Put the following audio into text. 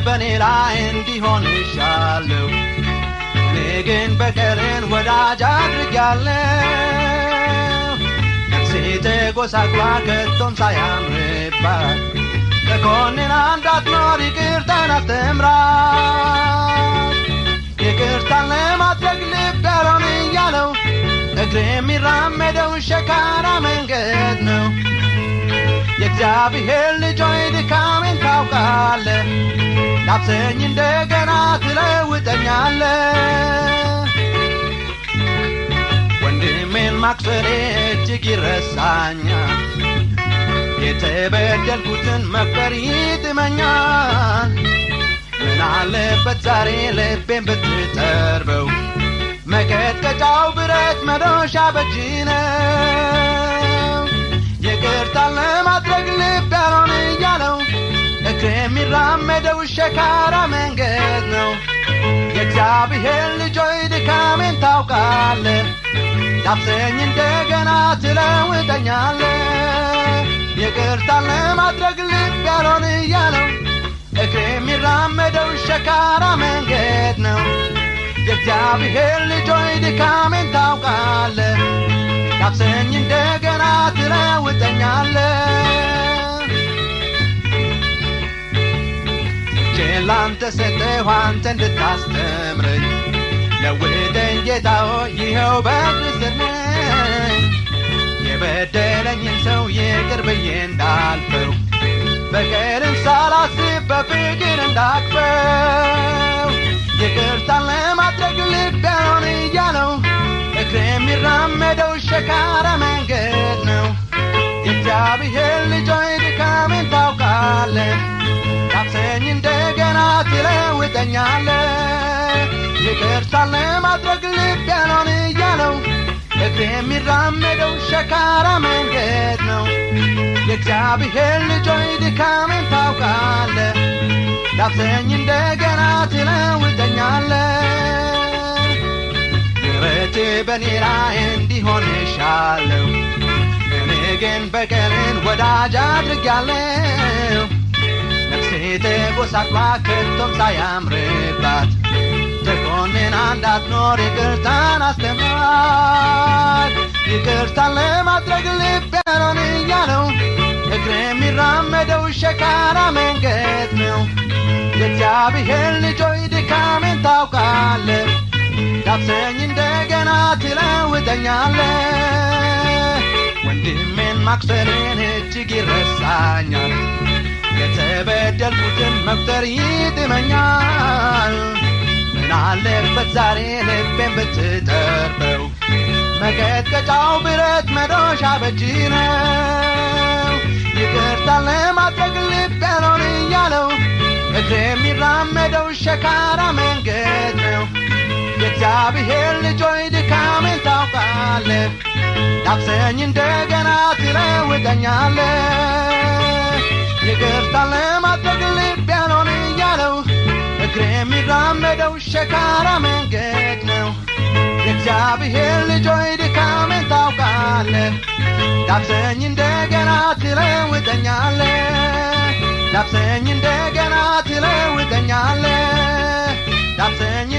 በኔ ላይ እንዲሆን ይሻለው እኔ ግን በቀልን ወዳጅ አድርጋለሁ ነፍሴ ተጎሳቅላ ከቶም ሳያምርባት ተኮንን እንዳትኖር ይቅርታን አስተምራት ይቅርታን ለማድረግ ልብ ያልሆን እያለው እግሬ የሚራመደው ሸካራ መንገድ ነው የእግዚአብሔር ልጅ ሆይ ድካሜን ታውቃለህ ዳብሰኝ እንደገና ትለውጠኛለህ ወንድሜን ማክሰሬ እጅግ ይረሳኛል የተበደልኩትን መክበር ይጥመኛል ምን አለበት ዛሬ ልቤን ብትጠርበው መቀጥቀጫው ብረት መዶሻ በእጅ ነው ይቅርታን ለማድረግ ልብ ያልሆን እያለው እግሬ የሚራመደው ሸካራ መንገድ ነው የእግዚአብሔር ልጅ ሆይ ድካሜን ታውቃለህ ዳብሰኝ እንደገና ትለውጠኛለህ ይቅርታን ለማድረግ ልብ ያልሆን እያለው እግሬ የሚራመደው ሸካራ መንገድ ነው የእግዚአብሔር ልጅ ሆይ ድካሜን ታውቃለህ ዳብሰኝ እንደገና ትለውጠኛለህ እጄን ላንተ ሰጠሁ አንተ እንድታስተምረኝ ለውጠኝ ጌታ ሆይ ይኸው በእግርህ ስር ነኝ የበደለኝን ሰው ይቅር ብዬ እንዳልፈው በቀልን ሳላስብ በፍቅር እንዳቅፈው ይቅርታን ለማድረግ ልብ ያልሆን እያለው እግሬ የሚራመደው ሸካራ መንገድ ነው የእግዚአብሔር ልጅ ሆይ ድካሜን ታውቃለህ ዳብሰኝ እንደገና ትለውጠኛለህ ይቅርታን ለማድረግ ልብ ያልሆን እያለው እግሬ የሚራመደው ሸካራ መንገድ ነው የእግዚአብሔር ልጅ ሆይ ድካሜን ታውቃለህ ዳብሰኝ እንደገና ትለውጠኛለህ ምሕረት በኔ ላይ እንዲሆን ይሻለው እኔ ግን በቀልን ወዳጅ አድርጋለሁ ነፍሴ ተጎሳቅላ ከቶም ሳያምርባት ተኮንን እንዳትኖር ይቅርታን አስተምራት ይቅርታን ለማድረግ ልብ ያልሆን እያለው እግሬ የሚራመደው ሸካራ መንገድ ነው የእግዚአብሔር ልጅ ሆይ ድካሜን ታውቃለህ ዳብሰኝ እንደገና ትለውጠኛለህ ወንድሜን ማክሰሬን እጅግ ይረሳኛል የተበደልኩትን መቁጠር ይጥመኛል ምን አለበት ዛሬ ልቤን ብትጠርበው መቀጥቀጫው ብረት መዶሻ በእጅ ነው ይቅርታን ለማድረግ ልብ ያልሆን እያለው እግሬ የሚራመደው ሸካራ መንገድ ነው የእግዚአብሔር ልጅ ሆይ ድካሜን ታውቃለህ ዳብሰኝ እንደገና ትለውጠኛለህ ይቅርታን ለማድረግ ልብ ያልሆን እያለው እግሬ የሚራመደው ሸካራ መንገድ ነው የእግዚአብሔር ልጅ ሆይ ድካሜን ታውቃለህ ዳብሰኝ እንደገና ትለውጠኛለህ ዳብሰኝ እንደገና ትለውጠኛለህ ዳብሰኝ